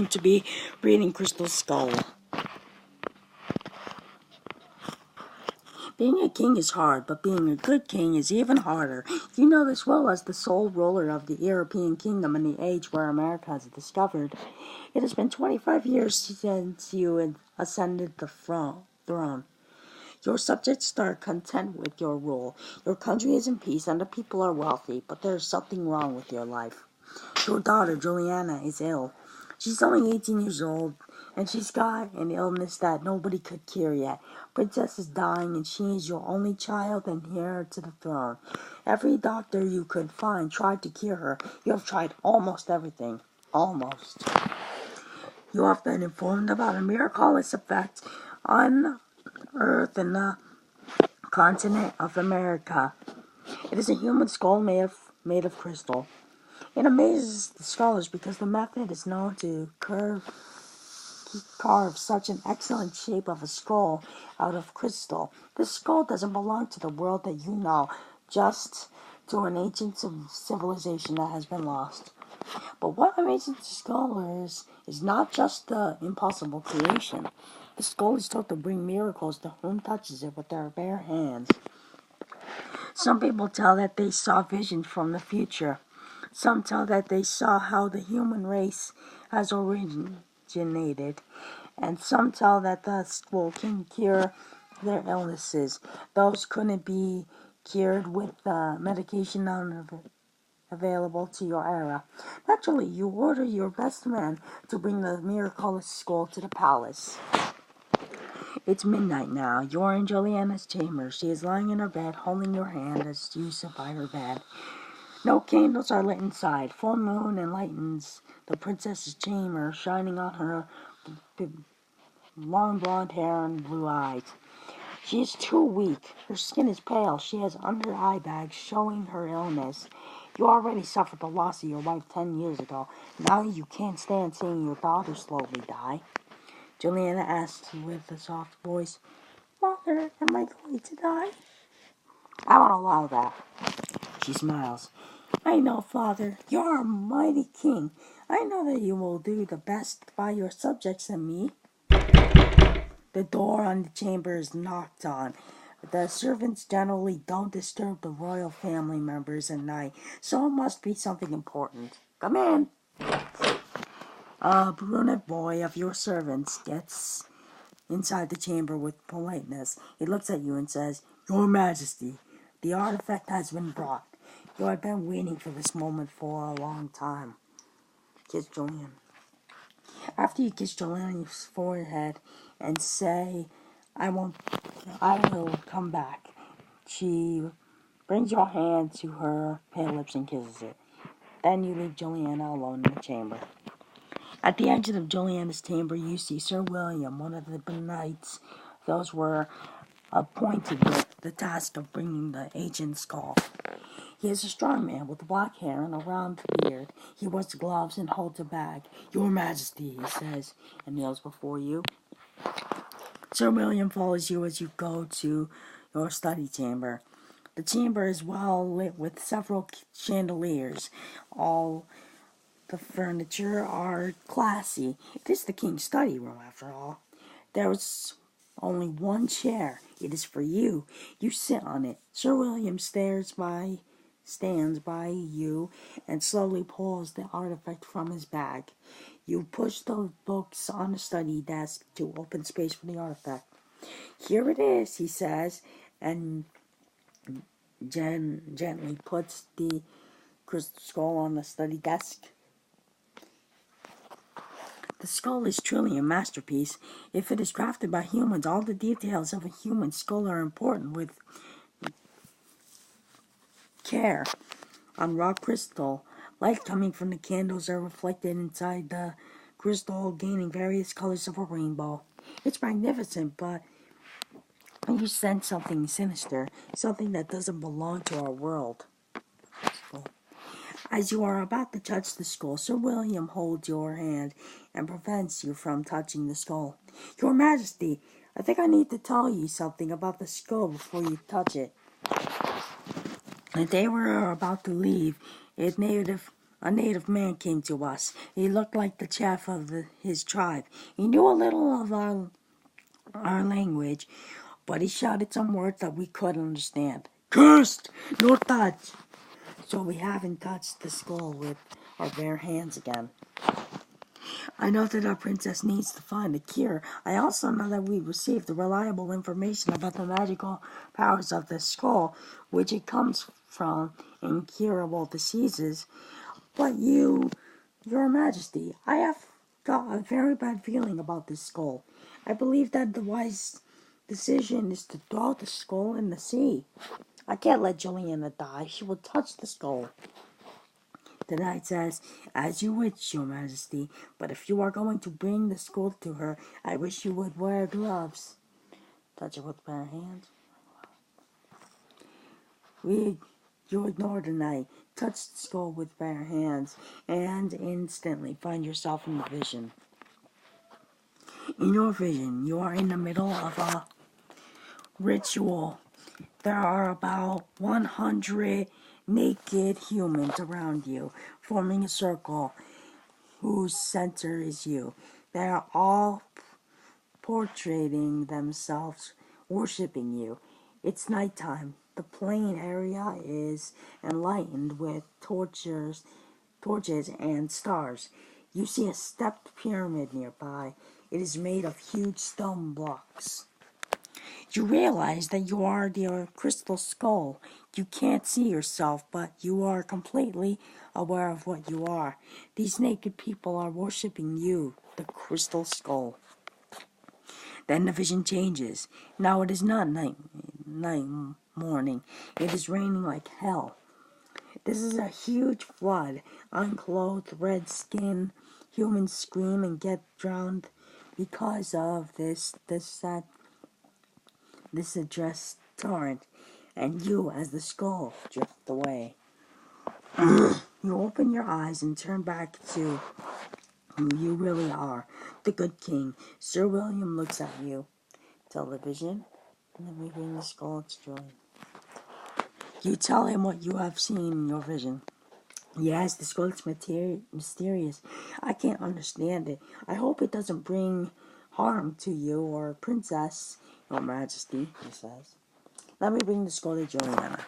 seem to be reading Crystal's skull. Being a king is hard, but being a good king is even harder. You know this well as the sole ruler of the European kingdom in the age where America is discovered. It has been 25 years since you ascended the throne. Your subjects are content with your rule. Your country is in peace and the people are wealthy, but there is something wrong with your life. Your daughter, Juliana, is ill. She's only 18 years old, and she's got an illness that nobody could cure yet. Princess is dying, and she is your only child and heir to the throne. Every doctor you could find tried to cure her. You have tried almost everything. Almost. You have been informed about a miraculous effect on Earth and the continent of America. It is a human skull made of crystal. It amazes the scholars because the method is known to carve such an excellent shape of a skull out of crystal. This skull doesn't belong to the world that you know, just to an ancient civilization that has been lost. But what amazes the scholars is not just the impossible creation. The skull is taught to bring miracles to whom touches it with their bare hands. Some people tell that they saw visions from the future. Some tell that they saw how the human race has originated. And some tell that the skull can cure their illnesses. Those couldn't be cured with the medication available to your era. Naturally, you order your best man to bring the miraculous skull to the palace. It's midnight now. You're in Juliana's chamber. She is lying in her bed, holding your hand as you sit by her bed. No candles are lit inside. Full moon enlightens the princess's chamber, shining on her long blonde hair and blue eyes. She is too weak. Her skin is pale. She has under eye bags showing her illness. You already suffered the loss of your wife 10 years ago. Now you can't stand seeing your daughter slowly die. Juliana asks with a soft voice, "Mother, am I going to die?" "I won't allow that." She smiles. "I know, Father. You're a mighty king. I know that you will do the best by your subjects and me." The door on the chamber is knocked on. The servants generally don't disturb the royal family members at night, so it must be something important. "Come in." A brunette boy of your servants gets inside the chamber with politeness. He looks at you and says, "Your Majesty, the artifact has been brought. You have been waiting for this moment for a long time." Kiss Julian. After you kiss Juliana's forehead and say, I will come back," she brings your hand to her pale lips and kisses it. Then you leave Juliana alone in the chamber. At the exit of Juliana's chamber, you see Sir William, one of the knights. Those were appointed with the task of bringing the ancient skull. He is a strong man with black hair and a round beard. He wears gloves and holds a bag. "Your Majesty," he says, and kneels before you. Sir William follows you as you go to your study chamber. The chamber is well lit with several chandeliers. All the furniture are classy. It is the king's study room, after all. There is only one chair. It is for you. You sit on it. Sir William stands by you and slowly pulls the artifact from his bag. You push the books on the study desk to open space for the artifact. "Here it is," he says, and gently puts the crystal skull on the study desk. The skull is truly a masterpiece. If it is crafted by humans, all the details of a human skull are important with care. On rock crystal, light coming from the candles are reflected inside the crystal, gaining various colors of a rainbow. It's magnificent, but you sense something sinister, something that doesn't belong to our world. As you are about to touch the skull, Sir William holds your hand and prevents you from touching the skull. "Your Majesty, I think I need to tell you something about the skull before you touch it." The day we are about to leave, it native A native man came to us. He looked like the chief of his tribe. He knew a little of our language, but he shouted some words that we couldn't understand. Cursed! No touch! So we haven't touched the skull with our bare hands again. I know that our princess needs to find a cure. I also know that we received reliable information about the magical powers of the skull, which it comes from incurable diseases. But your majesty, I have got a very bad feeling about this skull. I believe that the wise decision is to throw the skull in the sea. I can't let Juliana die. She will touch the skull. The knight says, as you wish, your majesty, but if you are going to bring the skull to her, I wish you would wear gloves. Touch it with bare hands. You ignore the knight, touch the skull with bare hands, and instantly find yourself in the vision. In your vision, you are in the middle of a ritual. There are about 100 naked humans around you, forming a circle whose center is you. They are all portraying themselves, worshiping you. It's nighttime. The plain area is enlightened with torches and stars. You see a stepped pyramid nearby. It is made of huge stone blocks. You realize that you are the crystal skull. You can't see yourself, but you are completely aware of what you are. These naked people are worshiping you, the crystal skull. Then the vision changes. Now it is not morning. It is raining like hell. This is a huge flood. Unclothed, red-skinned humans scream and get drowned because of this addressed torrent, and you, as the skull, drift away. You open your eyes and turn back to who you really are, the good king. Sir William looks at you. Television, and then we bring the skull to Julian. You tell him what you have seen in your vision. Yes, the skull is mysterious. I can't understand it. I hope it doesn't bring harm to you or princess, your majesty, he says. Let me bring the skull to Juliana.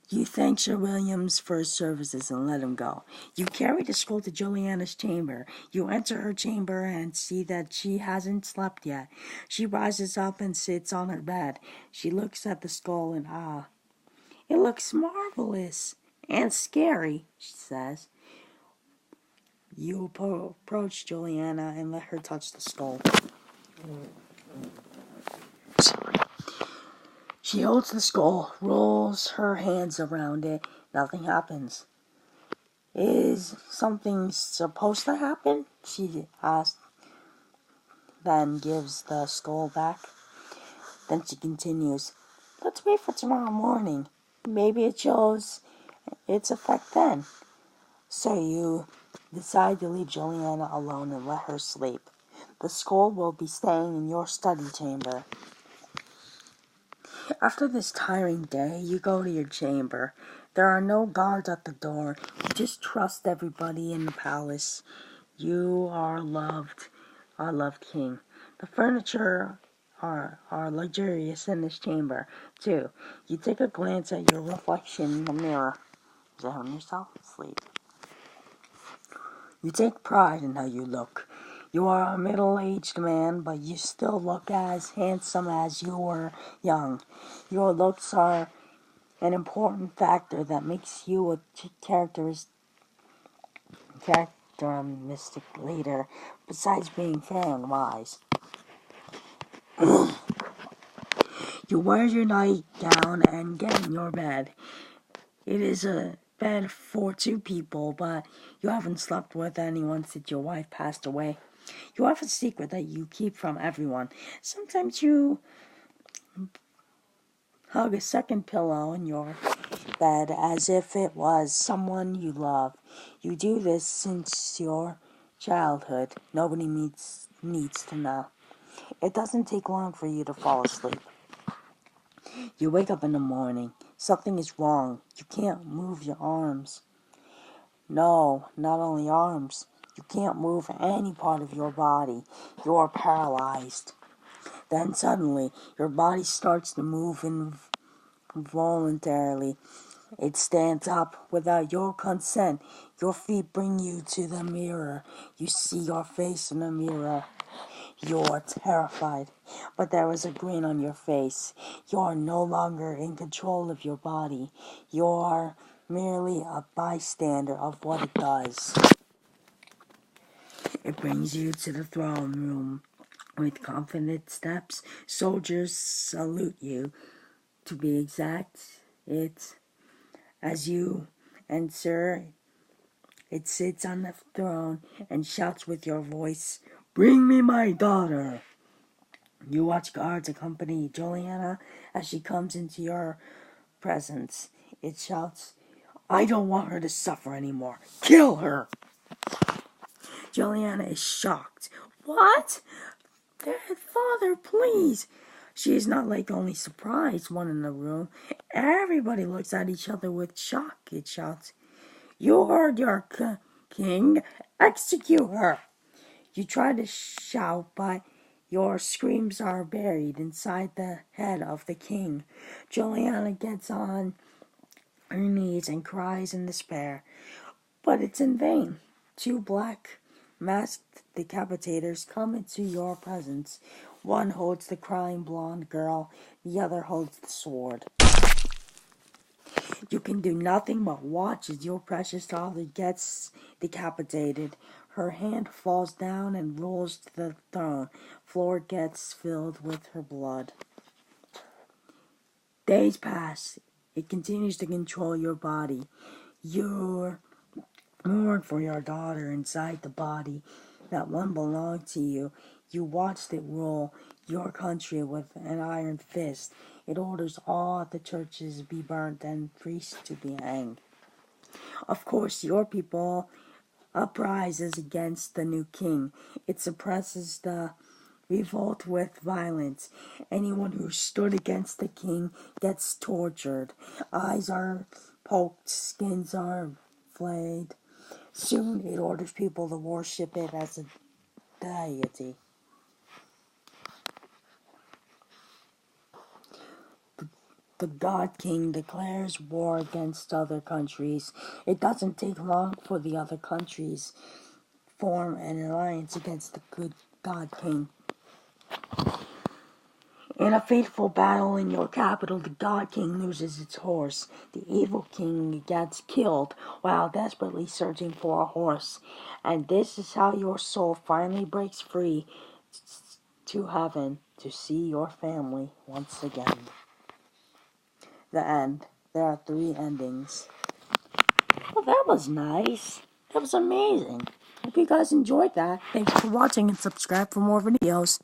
You thank Sir Williams for his services and let him go. You carry the skull to Juliana's chamber. You enter her chamber and see that she hasn't slept yet. She rises up and sits on her bed. She looks at the skull in awe. It looks marvelous and scary, she says. You approach Juliana and let her touch the skull. She holds the skull, rolls her hands around it. Nothing happens. Is something supposed to happen? She asks, then gives the skull back. Then she continues, let's wait for tomorrow morning. Maybe it shows its effect then. So you decide to leave Juliana alone and let her sleep. The skull will be staying in your study chamber. After this tiring day, you go to your chamber. There are no guards at the door. You just trust everybody in the palace. You are our loved king. The furniture are luxurious in this chamber, too. You take a glance at your reflection in the mirror. Examine yourself, sleep. You take pride in how you look. You are a middle-aged man, but you still look as handsome as you were young. Your looks are an important factor that makes you a characteristic leader, besides being fair and wise. You wear your nightgown and get in your bed. It is a bed for two people, but you haven't slept with anyone since your wife passed away. You have a secret that you keep from everyone. Sometimes you hug a second pillow in your bed as if it was someone you love. You do this since your childhood. Nobody needs to know. It doesn't take long for you to fall asleep. You wake up in the morning. Something is wrong. You can't move your arms. No, not only arms. You can't move any part of your body. You're paralyzed. Then suddenly, your body starts to move involuntarily. It stands up without your consent. Your feet bring you to the mirror. You see your face in the mirror. You're terrified, but there is a grin on your face. You're no longer in control of your body. You're merely a bystander of what it does. It brings you to the throne room. With confident steps, soldiers salute you. To be exact, it's as you enter, it sits on the throne and shouts with your voice, "Bring me my daughter!" You watch guards accompany Juliana as she comes into your presence. It shouts, "I don't want her to suffer anymore. Kill her!" Juliana is shocked. "What? Father, please!" She is not like the only surprised one in the room. Everybody looks at each other with shock. It shouts, "You heard your king. Execute her!" You try to shout, but your screams are buried inside the head of the king. Juliana gets on her knees and cries in despair, but it's in vain. Two black masked decapitators come into your presence. One holds the crying blonde girl, the other holds the sword. You can do nothing but watch as your precious daughter gets decapitated. Her hand falls down and rolls to the throne. Floor gets filled with her blood. Days pass. It continues to control your body. You mourn for your daughter inside the body that one belonged to you. You watched it rule your country with an iron fist. It orders all the churches be burnt and priests to be hanged. Of course, your people uprises against the new king. It suppresses the revolt with violence. Anyone who stood against the king gets tortured. Eyes are poked, skins are flayed. Soon it orders people to worship it as a deity. The God King declares war against other countries. It doesn't take long for the other countries form an alliance against the good God King. In a fateful battle in your capital, the God King loses its horse. The evil king gets killed while desperately searching for a horse. And this is how your soul finally breaks free to heaven to see your family once again. The end. There are 3 endings. Well, that was nice. That was amazing. Hope you guys enjoyed that. Thanks for watching and subscribe for more videos.